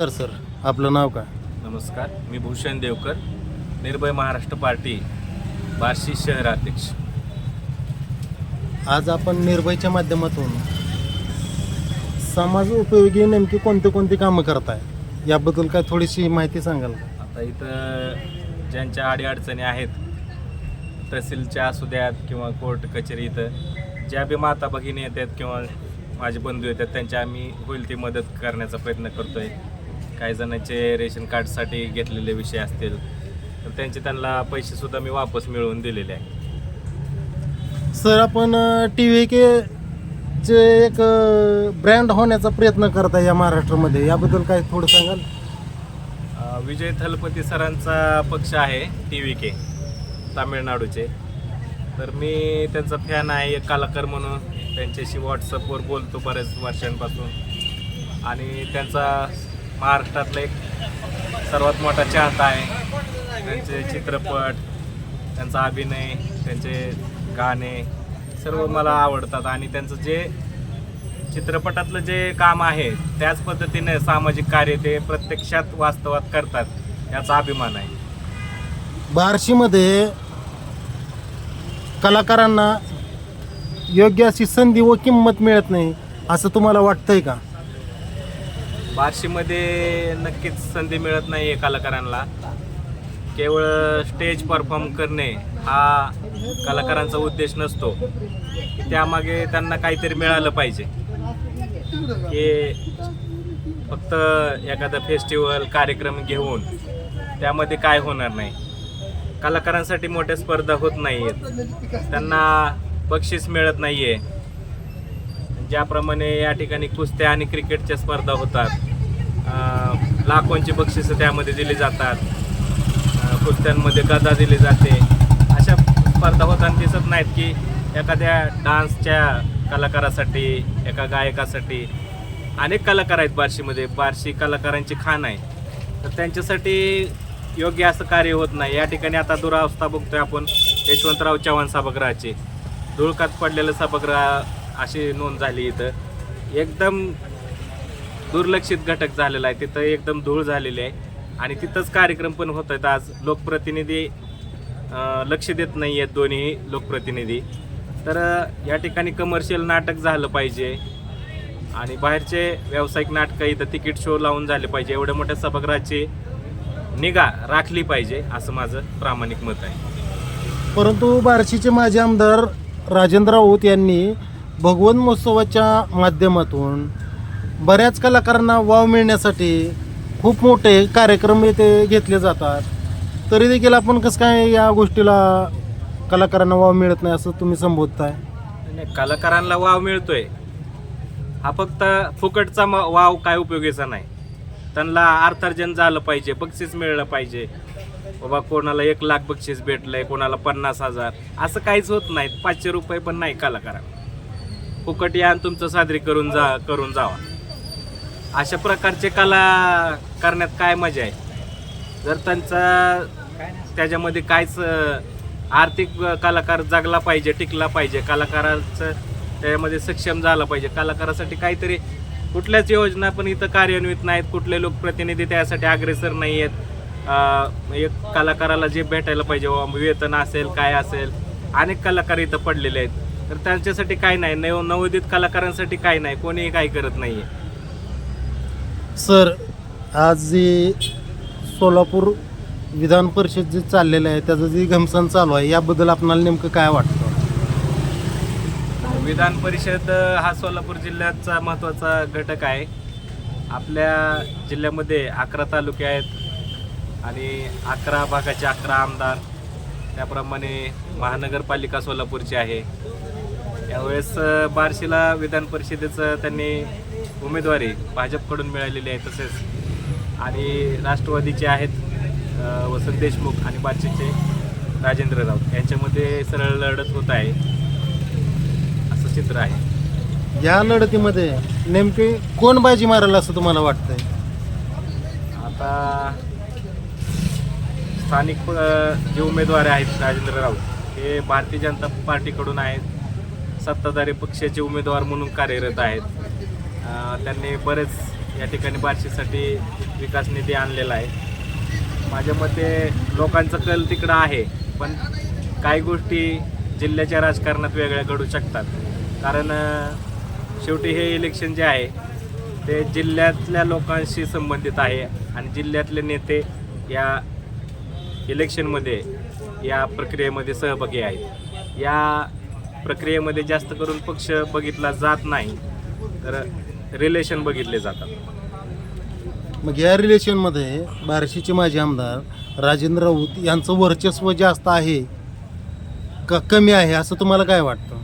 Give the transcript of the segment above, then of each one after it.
Sir आपलं नाव काय? नमस्कार, मी भूषण देवकर, निर्भय महाराष्ट्र पार्टी बार्शी शहराध्यक्ष. आज आपण निर्भयच्या माध्यमातून समाज उपयोगी नेमकी कोणती कामं करताय याबद्दल काय थोडीशी माहिती सांगाल का? आता इथं ज्यांच्या अडीअडचणी आहेत, तहसीलच्या असू द्यात किंवा कोर्ट कचेरी, इथं ज्या बी माता भगिनी येतात किंवा माझे बंधू येतात त्यांच्या आम्ही होईल ती मदत करण्याचा प्रयत्न करतो आहे. काही जणांचे रेशन कार्डसाठी घेतलेले विषय असतील तर त्यांना पैसेसुद्धा मी वापस मिळवून दिलेले आहे. सर आपण TVK चे एक ब्रँड होण्याचा प्रयत्न करताय या महाराष्ट्रामध्ये, याबद्दल काय थोडं सांगाल? विजय थलपती सरांचा पक्ष आहे TVK तामिळनाडूचे, तर मी त्यांचा फॅन आहे, एक कलाकार म्हणून त्यांच्याशी व्हॉट्सअपवर बोलतो बऱ्याच वर्षांपासून आणि त्यांचा महाराष्ट्रातला एक सर्वात मोठा चाहता आहे. त्यांचे चित्रपट, त्यांचा अभिनय, त्यांचे गाणे सर्व मला आवडतात आणि त्यांचं जे चित्रपटातलं जे काम आहे त्याच पद्धतीने सामाजिक कार्य ते प्रत्यक्षात वास्तवात करतात, याचा अभिमान आहे. बार्शीमध्ये कलाकारांना योग्य अशी संधी व किंमत मिळत नाही असं तुम्हाला वाटतंय का? बार्शीमध्ये नक्कीच संधी मिळत नाही आहे कलाकारांना. केवळ स्टेज परफॉर्म करणे हा कलाकारांचा उद्देश नसतो. त्यामागे त्यांना काहीतरी मिळालं पाहिजे, की फक्त एखादा फेस्टिवल कार्यक्रम घेऊन त्यामध्ये काय होणार नाही. कलाकारांसाठी मोठ्या स्पर्धा होत नाही आहेत, त्यांना बक्षीस मिळत नाही आहे. ज्याप्रमाणे या ठिकाणी कुस्त्या आणि क्रिकेटच्या स्पर्धा होतात, लाखोंची बक्षिसं त्यामध्ये दिली जातात, कुस्त्यांमध्ये गदा दिली जाते. अशा स्पर्धा होताना दिसत नाहीत की एखाद्या डान्सच्या कलाकारासाठी, एका गायकासाठी अनेक कलाकार आहेत बार्शीमध्ये. बार्शी कलाकारांची खाण आहे, तर त्यांच्यासाठी योग्य असं कार्य होत नाही. या ठिकाणी आता दुरावस्था बघतोय आपण यशवंतराव चव्हाण सभागृहाची, धुळकात पडलेलं सभागृह अशी नोंद झाली. इथं एकदम दुर्लक्षित घटक झालेला आहे, तिथं एकदम धूळ झालेली आहे आणि तिथंच कार्यक्रम पण होत आहेत. आज लोकप्रतिनिधी लक्ष देत नाही आहेत, दोन्ही लोकप्रतिनिधी. तर या ठिकाणी कमर्शियल नाटक झालं पाहिजे आणि बाहेरचे व्यावसायिक नाटकं इथं तिकीट शो लावून झाले पाहिजे. एवढ्या मोठ्या सभागृहाची निगा राखली पाहिजे असं माझं प्रामाणिक मत आहे. परंतु बार्शीचे माजी आमदार राजेंद्र राऊत यांनी भगवन महोत्सवाच्या माध्यमातून बऱ्याच कलाकारांना वाव मिळण्यासाठी खूप मोठे कार्यक्रम येथे घेतले जातात, तरी देखील आपण कसं काय या गोष्टीला कलाकारांना वाव मिळत नाही असं तुम्ही संबोधताय? नाही, कलाकारांना वाव मिळतोय हा फक्त फुकटचा वाव काय उपयोगीचा नाही. त्यांना अर्थार्जन झालं पाहिजे, बक्षीस मिळलं पाहिजे. बाबा कोणाला 1 लाख बक्षीस भेटलंय, कोणाला 50,000, असं काहीच होत नाही. 500 रुपये पण नाही कलाकारांना. फुकट या आणि तुमचं सादरी करून जावा. अशा प्रकारचे कला करण्यात काय मजा आहे? जर त्याच्यामध्ये काहीच आर्थिक कलाकार जगला पाहिजे, टिकला पाहिजे, कलाकाराचं त्यामध्ये सक्षम झाला पाहिजे. कलाकारासाठी काहीतरी कुठल्याच योजना पण इथं कार्यान्वित नाहीत, कुठले लोकप्रतिनिधी त्यासाठी अग्रेसर नाही आहेत. एक कलाकाराला जे भेटायला पाहिजे वेतन असेल काय असेल, अनेक कलाकार इथं पडलेले आहेत, तर त्यांच्यासाठी काय नाही. नवोदित कलाकारांसाठी काय नाही, कोणीही काही करत नाही आहे. सर आज जे सोलापूर विधान परिषद जे चाललेलं आहे त्याचं जे घमसान चालू आहे याबद्दल आपणाला नेमकं काय वाटतं? विधान परिषद हा सोलापूर जिल्ह्याचा महत्त्वाचा घटक आहे. आपल्या जिल्ह्यामध्ये 11 तालुके आहेत आणि 11 भागाचे 11 आमदार, त्याप्रमाणे महानगरपालिका सोलापूरची आहे. यावेळेस बार्शीला विधान परिषदेचं त्यांनी उमेदवारी भाजपकडून मिळालेली आहे. तसेच आणि राष्ट्रवादीचे आहेत वसंत देशमुख आणि बार्शीचे राजेंद्र राऊत, यांच्यामध्ये सरळ लढत होत आहे असं चित्र आहे. या लढतीमध्ये नेमके कोण बाजी मारेल असं तुम्हाला वाटतंय? आता स्थानिक जे उमेदवार आहेत राजेंद्र राऊत हे भारतीय जनता पार्टीकडून आहेत, सत्ताधारी पक्षाचे उमेदवार म्हणून कार्यरत आहेत. त्यांनी बरेच या ठिकाणी बार्शीसाठी विकास निधी आणलेला आहे. माझ्या मते लोकांचा कल तिकडं आहे, पण काही गोष्टी जिल्ह्याच्या राजकारणात वेगळ्या घडू शकतात. कारण शेवटी हे इलेक्शन जे आहे ते जिल्ह्यातल्या लोकांशी संबंधित आहे आणि जिल्ह्यातले नेते या इलेक्शनमध्ये या प्रक्रियेमध्ये सहभागी आहेत. या प्रक्रियेमध्ये जास्त करून पक्ष बघितला जात नाही, तर रिलेशन बघितले जातात. मग या रिलेशनमध्ये बार्शीचे माजी आमदार राजेंद्र राऊत यांचं वर्चस्व जास्त आहे का कमी आहे असं तुम्हाला काय वाटतं?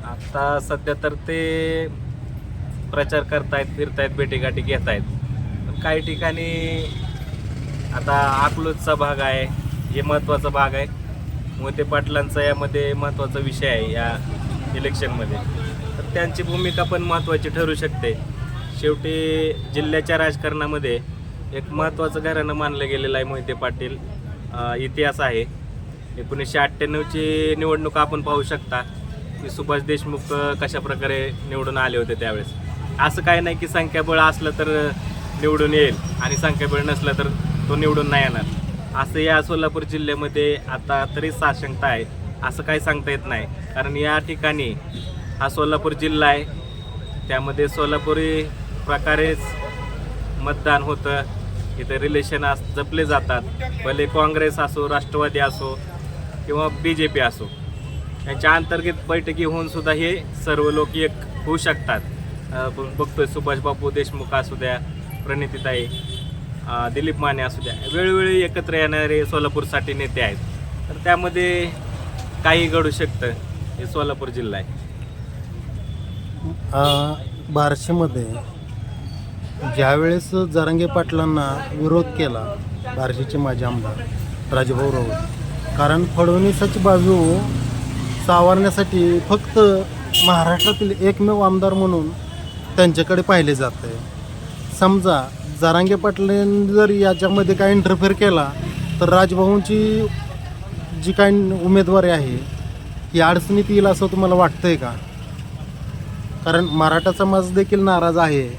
आता सध्या तर ते प्रचार करतायत, फिरतायत, भेटीगाठी घेत आहेत. पण काही ठिकाणी आता अकलूजचा भाग आहे, हे महत्त्वाचा भाग आहे. मोहिते पाटलांचा यामध्ये महत्त्वाचा विषय आहे या इलेक्शनमध्ये, तर त्यांची भूमिका पण महत्त्वाची ठरू शकते. शेवटी जिल्ह्याच्या राजकारणामध्ये एक महत्त्वाचं घराणं मानलं गेलेलं आहे मोहिते पाटील. इतिहास आहे. 1998ची निवडणूक आपण पाहू शकता की सुभाष देशमुख कशा प्रकारे निवडून आले होते त्यावेळेस. असं काही नाही की संख्याबळ असलं तर निवडून येईल आणि संख्याबळ नसलं तर तो निवडून नाही येणार. असं या सोलापूर जिल्ह्यामध्ये आता तरी साशंकता आहे. असं काही सांगता येत नाही, कारण या ठिकाणी हा सोलापूर जिल्हा आहे, त्यामध्ये सोलापुरी प्रकारेच मतदान होतं. इथं रिलेशन जपले जातात, भले काँग्रेस असो, राष्ट्रवादी असो किंवा BJP असो. यांच्या अंतर्गत बैठकी होऊन सुद्धा हे सर्व लोक एक होऊ शकतात. आपण बघतोय सुभाषबाबू देशमुख असू द्या, प्रणितीताई, दिलीप माने असू द्या, वेळोवेळी एकत्र येणारे सोलापूरसाठी नेते आहेत. तर त्यामध्ये काही घडू शकतं. हे सोलापूर जिल्हा आहे. बार्शीमध्ये ज्यावेळेस जरांगे पाटलांना विरोध केला बार्शीचे माजी आमदार राजभाऊ राऊत, कारण फडणवीसाची बाजू सावरण्यासाठी फक्त महाराष्ट्रातील एकमेव आमदार म्हणून त्यांच्याकडे पाहिले जाते. समजा जरांगे पाटलांनी जर याच्यामध्ये काय इंटरफेअर केला तर राजभाऊंची जी काही उमेदवारी आहे ही अडचणीत येईल असं तुम्हाला वाटतंय का? कारण मराठा समाज देखील नाराज आहे.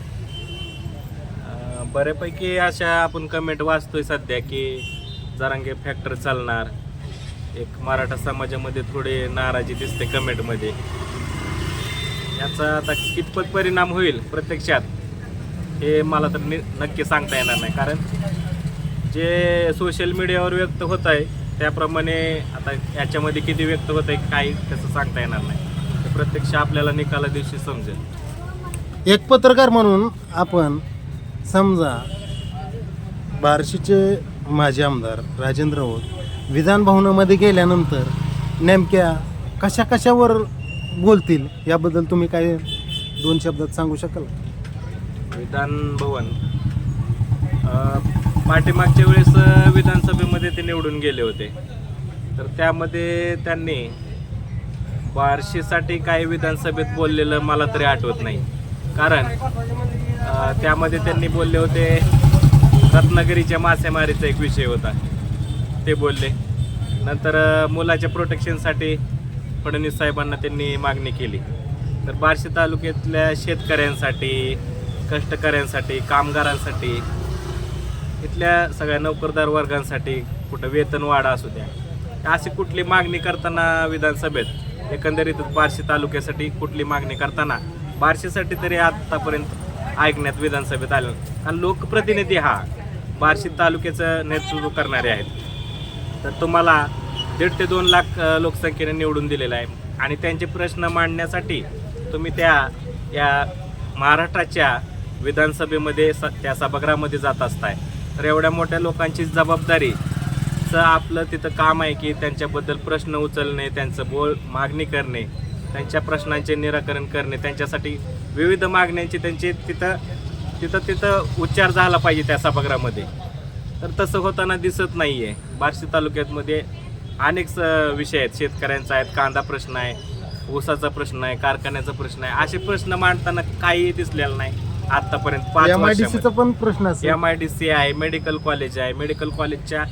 बऱ्यापैकी अशा आपण कमेंट वाचतोय सध्या की जरांगे फॅक्टर चालणार. एक मराठा समाजामध्ये थोडी नाराजी दिसते कमेंटमध्ये. याचा आता कितपत परिणाम होईल प्रत्यक्षात हे मला तर नक्की सांगता येणार नाही, कारण जे सोशल मीडियावर व्यक्त होत आहे त्याप्रमाणे आता याच्यामध्ये किती व्यक्त होत आहे काही तसं सांगता येणार नाही. ते प्रत्यक्ष आपल्याला निकाला दिवशी समजेल. एक पत्रकार म्हणून आपण समजा बार्शीचे माजी आमदार राजेंद्र राऊत विधान भवनामध्ये गेल्यानंतर नेमक्या कशावर बोलतील याबद्दल तुम्ही काय 2 शब्दात सांगू शकाल? विधान भवन पाठीमागच्या वेळेस विधानसभेमध्ये ते निवडून गेले होते, तर त्यामध्ये त्यांनी बार्शीसाठी काही विधानसभेत बोललेलं मला तरी आठवत नाही. कारण त्यामध्ये त्यांनी बोलले होते रत्नागिरीच्या मासेमारीचा एक विषय होता, ते बोलले. नंतर मुलाच्या प्रोटेक्शनसाठी फडणवीस साहेबांना त्यांनी मागणी केली. तर बार्शी तालुक्यातल्या शेतकऱ्यांसाठी, कष्टकऱ्यांसाठी, कामगारांसाठी, इथल्या सगळ्या नोकरदार वर्गांसाठी कुठं वेतनवाढ असू द्या, अशी कुठली मागणी करताना विधानसभेत एकंदरीत बार्शी तालुक्यासाठी कुठली मागणी करताना बार्शीसाठी तरी आत्तापर्यंत ऐकण्यात विधानसभेत आलं. कारण लोकप्रतिनिधी हा बार्शी तालुक्याचं नेतृत्व करणारे आहेत. तर तुम्हाला 1.5 ते 2 लाख लोकसंख्येने निवडून दिलेला आहे आणि त्यांचे प्रश्न मांडण्यासाठी तुम्ही या महाराष्ट्राच्या विधानसभेमध्ये त्या सभागृहामध्ये जात असताय. तर एवढ्या मोठ्या लोकांची जबाबदारीचं आपलं तिथं काम आहे की त्यांच्याबद्दल प्रश्न उचलणे, त्यांचं मागणी करणे, त्यांच्या प्रश्नांचे निराकरण करणे, त्यांच्यासाठी विविध मागण्यांची त्यांची तिथं उच्चार झाला पाहिजे त्या सभागृहामध्ये. तर तसं होताना दिसत नाही आहे. बार्शी तालुक्यामध्ये अनेक विषय आहेत. शेतकऱ्यांचा आहेत, कांदा प्रश्न आहे, ऊसाचा प्रश्न आहे, कारखान्याचा प्रश्न आहे. असे प्रश्न मांडताना काही दिसलेलं नाही आत्तापर्यंत. 5 MIDCचा पण प्रश्न असेल. MIDC आहे, मेडिकल कॉलेज आहे. मेडिकल कॉलेजच्या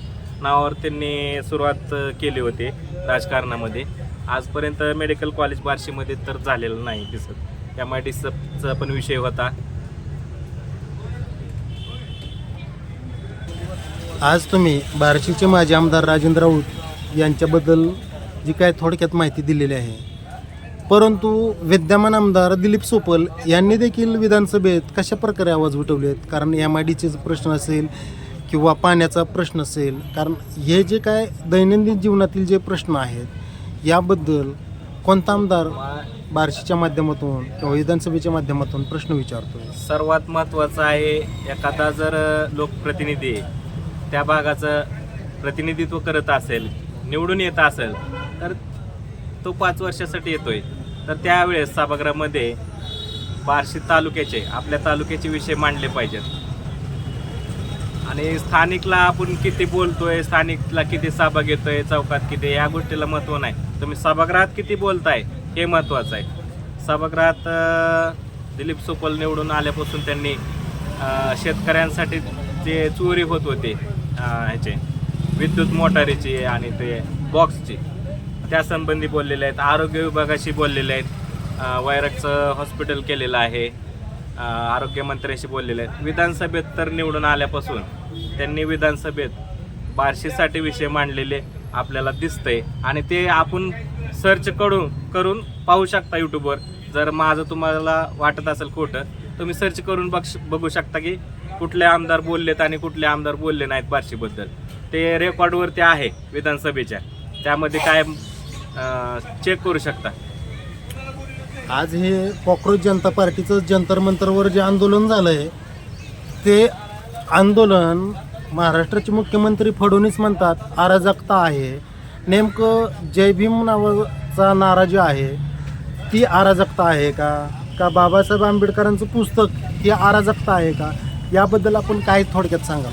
नावावर त्यांनी सुरुवात केली होती राजकारणामध्ये. आजपर्यंत मेडिकल कॉलेज बार्शीमध्ये तर झालेलं नाही दिसत. MIDCचा पण विषय होता. आज तुम्ही बार्शीचे माजी आमदार राजेंद्र राऊत यांच्याबद्दल जी काय थोडक्यात माहिती दिलेली आहे, परंतु विद्यमान आमदार दिलीप सोपल यांनी देखील विधानसभेत कशा प्रकारे आवाज उठवले आहेत? कारण MIDचे प्रश्न असेल किंवा पाण्याचा प्रश्न असेल, कारण हे जे काय दैनंदिन जीवनातील जे प्रश्न आहेत याबद्दल कोणता आमदार बार्शीच्या माध्यमातून किंवा विधानसभेच्या माध्यमातून प्रश्न विचारतोय? सर्वात महत्त्वाचं आहे, एखादा जर लोकप्रतिनिधी त्या भागाचं प्रतिनिधित्व करत असेल, निवडून येत असेल, तर तो 5 वर्षासाठी येतोय, तर त्यावेळेस सभागृहामध्ये बार्शी तालुक्याचे, आपल्या तालुक्याचे विषय मांडले पाहिजेत. आणि स्थानिकला आपण किती बोलतोय, स्थानिकला किती सभा घेतोय, चौकात किती, या गोष्टीला महत्त्व नाही. तुम्ही सभागृहात किती बोलताय हे महत्त्वाचं आहे. सभागृहात दिलीप सोपल निवडून आल्यापासून त्यांनी शेतकऱ्यांसाठी जे चोरी होत होते ह्याचे विद्युत मोटारीची आणि ते बॉक्सची, त्या संबंधी बोललेले आहेत. आरोग्य विभागाशी बोललेले आहेत. वैरागचं हॉस्पिटल केलेलं आहे. आरोग्यमंत्र्यांशी बोललेले आहेत. विधानसभेत तर निवडून आल्यापासून त्यांनी विधानसभेत बार्शीसाठी विषय मांडलेले आपल्याला दिसतंय. आणि ते आपण सर्च करून पाहू शकता यूट्यूबवर. जर माझं तुम्हाला वाटत असेल खोटं, तुम्ही सर्च करून बघू शकता की कुठले आमदार बोललेत आणि कुठले आमदार बोलले नाहीत बार्शीबद्दल. ते रेकॉर्डवरती आहे विधानसभेच्या, त्यामध्ये काय चेक करू शकता. आज हे कॉक्रोच जनता पार्टीचं जंतर मंतरवर जे आंदोलन झालं आहे, ते आंदोलन महाराष्ट्राचे मुख्यमंत्री फडणवीस म्हणतात अराजकता आहे. नेमकं जय भीम नावाचा नारा जो आहे ती अराजकता आहे का बाबासाहेब आंबेडकरांचं पुस्तक ही अराजकता आहे का? याबद्दल आपण काय थोडक्यात सांगाल?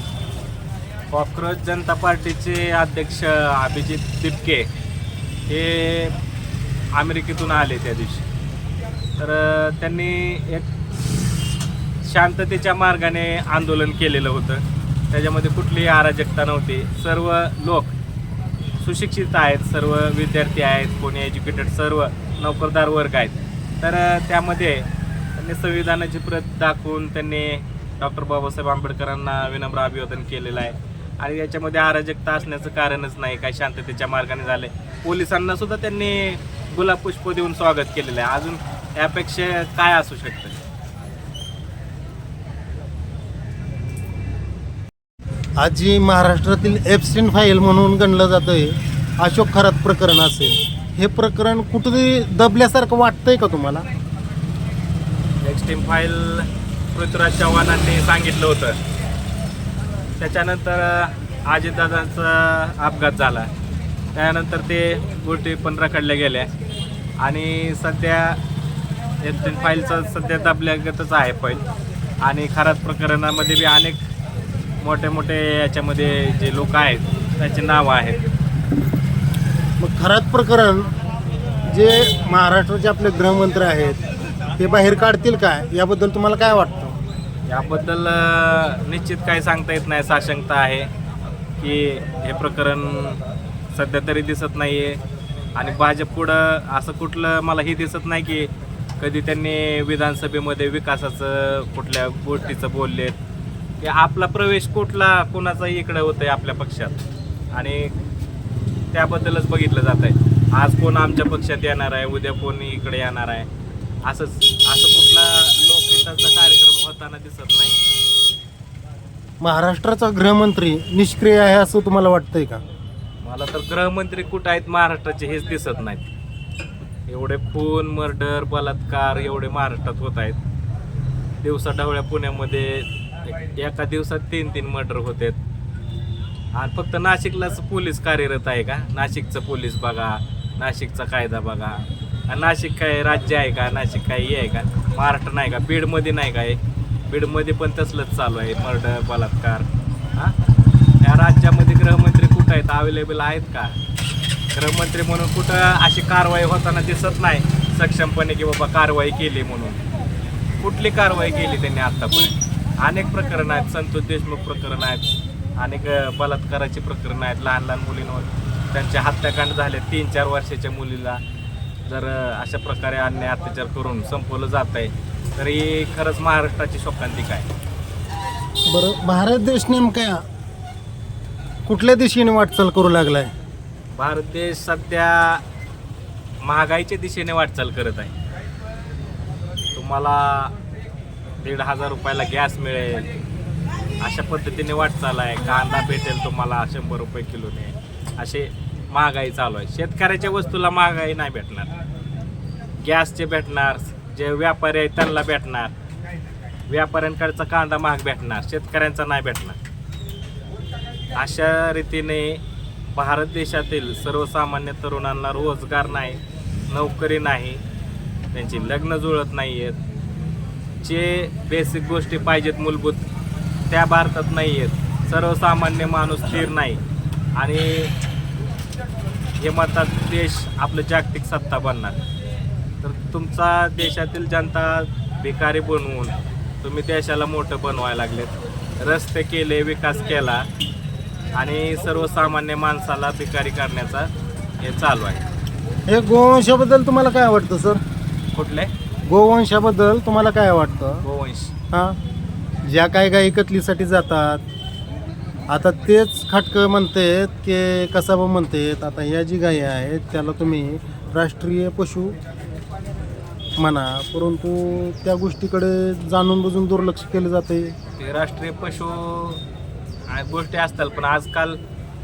कॉक्रोच जनता पार्टीचे अध्यक्ष अभिजित तिपके हे अमेरिकेतून आले त्या दिवशी. तर त्यांनी एक शांततेच्या मार्गाने आंदोलन केलेलं होतं. त्याच्यामध्ये कुठलीही अराजकता नव्हती. सर्व लोक सुशिक्षित आहेत, सर्व विद्यार्थी आहेत, कोणी एज्युकेटेड, सर्व नोकरदार वर्ग आहेत. तर त्यामध्ये त्यांनी संविधानाची प्रत दाखवून त्यांनी डॉक्टर बाबासाहेब आंबेडकरांना विनम्र अभिवादन केलेलं आहे. आणि याच्यामध्ये अराजकता असण्याचं कारणच नाही. काही शांततेच्या मार्गाने झाले. पोलिसांना सुद्धा त्यांनी गुलाब पुष्प देऊन स्वागत केलेलं आहे. अजून यापेक्षा काय असू शकतं? आज जी महाराष्ट्रातील एप्स्टीन फाईल म्हणून गणलं जातंय अशोक खरात प्रकरण असेल, हे प्रकरण कुठेतरी दबल्यासारखं वाटतंय का तुम्हाला? एप्स्टीन फाईल पृथ्वीराज चव्हाणांनी सांगितलं होतं. त्याच्यानंतर अजितदादांचा अपघात झाला. त्यानंतर ते गोष्टी पण रखडल्या गेल्या. आणि सध्या एप्स्टीन फाईलचं सध्या दबल्यागतच आहे फाईल. आणि खरात प्रकरणामध्ये बी अनेक मोठे मोठे याच्यामध्ये जे लोक आहेत त्याचे नावं आहेत. मग खरात प्रकरण जे महाराष्ट्राचे आपले गृहमंत्री आहेत हे बाहेर काढतील का? याबद्दल तुम्हाला काय वाटतं? याबद्दल निश्चित काही सांगता येत नाही. साशंकता आहे की हे प्रकरण सध्या तरी दिसत नाही आहे. आणि भाजप पुढं असं कुठलं मलाही दिसत नाही की कधी त्यांनी विधानसभेमध्ये विकासाचं कुठल्या गोष्टीचं बोललेत. की आपला प्रवेश कुठला कोणाचाही इकडे होतं आहे आपल्या पक्षात, आणि त्याबद्दलच बघितलं जात आहे. आज कोण आमच्या पक्षात येणार आहे, उद्या कोण इकडे येणार आहे, असं कुठला लोकहिताचा कार्यक्रम होताना दिसत नाही. महाराष्ट्राचा गृहमंत्री निष्क्रिय आहे असं तुम्हाला वाटतंय का? मला तर गृहमंत्री कुठं आहेत महाराष्ट्राचे हेच दिसत नाहीत. एवढे खून, मर्डर, बलात्कार एवढे महाराष्ट्रात होत आहेत. दिवसाढवळ्या पुण्यामध्ये एका दिवसात 3-3 मर्डर होतात. आणि फक्त नाशिकलाच पोलीस कार्यरत आहे का? नाशिकचं पोलीस बघा, नाशिकचा कायदा बघा. नाशिक काय राज्य आहे का? नाशिक काय हे आहे का? महाराष्ट्र नाही का? बीडमध्ये नाही काय? बीडमध्ये पण तसलंच चालू आहे, मर्डर, बलात्कार. हां, या राज्यामध्ये गृहमंत्री कुठं आहेत? अवेलेबल आहेत का? गृहमंत्री म्हणून कुठं अशी कारवाई होताना दिसत नाही सक्षमपणे की बाबा कारवाई केली म्हणून. कुठली कारवाई केली त्यांनी आत्तापर्यंत? अनेक प्रकरणं आहेत. संतोष देशमुख प्रकरण आहेत, अनेक बलात्काराची प्रकरणं आहेत. लहान लहान मुलींवर त्यांचे हत्याकांड झाले. 3-4 वर्षाच्या मुलीला जर अशा प्रकारे अन्याय अत्याचार करून संपवलं जात आहे, तर ही खरंच महाराष्ट्राची शोकांतिका आहे. बरं, भारत देश नेमका कुठल्या दिशेने वाटचाल करू लागलाय? भारत देश सध्या महागाईच्या दिशेने वाटचाल करत आहे. तुम्हाला 1,500 रुपयाला गॅस मिळेल अशा पद्धतीने वाटचाल आहे. कांदा भेटेल तुम्हाला 100 रुपये किलोने. असे महागाई चालू आहे. शेतकऱ्याच्या वस्तूला महागाई नाही भेटणार. गॅसचे भेटणार, जे व्यापारी आहेत त्यांना भेटणार. व्यापाऱ्यांकडचा कांदा महाग भेटणार, शेतकऱ्यांचा नाही भेटणार. अशा रीतीने भारत देशातील सर्वसामान्य तरुणांना रोजगार नाही, नोकरी नाही, त्यांची लग्न जुळत नाही आहेत. जे बेसिक गोष्टी पाहिजेत मूलभूत त्या भारतात नाही आहेत. सर्वसामान्य माणूस स्थिर नाही आणि हे म्हणतात देश आपलं जागतिक सत्ता बनणार. तर तुमचा देशातील जनता भिकारी बनवून तुम्ही देशाला मोठं बनवायला लागलेत. रस्ते केले, विकास केला आणि सर्वसामान्य माणसाला भिकारी करण्याचा हे चालू आहे. हे गोवंशाबद्दल तुम्हाला काय वाटतं सर? कुठले गोवंशाबद्दल तुम्हाला काय वाटतं? गोवंश? हां, ज्या काही गायी कतलीसाठी जातात आता तेच खाटकं म्हणतात की कसाबं म्हणतात. आता ह्या जी गायी आहेत त्याला तुम्ही राष्ट्रीय पशु म्हणा, परंतु त्या गोष्टीकडे जाणून बुजून दुर्लक्ष केलं जाते. ते राष्ट्रीय पशु गोष्टी असतात, पण आजकाल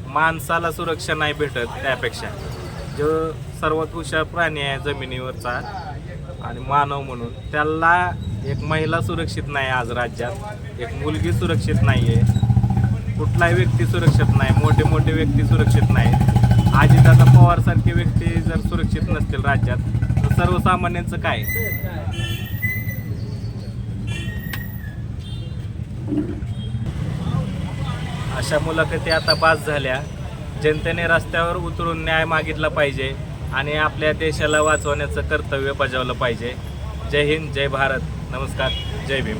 माणसाला सुरक्षा नाही भेटत. त्यापेक्षा जो सर्वात हुशार प्राणी आहे जमिनीवरचा आणि मानव म्हणून, त्याला एक महिला सुरक्षित नाही आज राज्यात. एक मुलगी सुरक्षित नाही आहे. कुठलाही व्यक्ती सुरक्षित नाही. मोठे मोठे व्यक्ती सुरक्षित नाहीत. अजितदादा पवारसारखे व्यक्ती जर सुरक्षित नसतील राज्यात तर सर्वसामान्यांचं काय? अशा मुलाखती आता बास झाल्या. जनतेने रस्त्यावर उतरून न्याय मागितला पाहिजे आणि आपल्या देशाला वाचवण्याचं कर्तव्य बजावलं पाहिजे. जय हिंद, जय भारत, नमस्कार, जय भीम.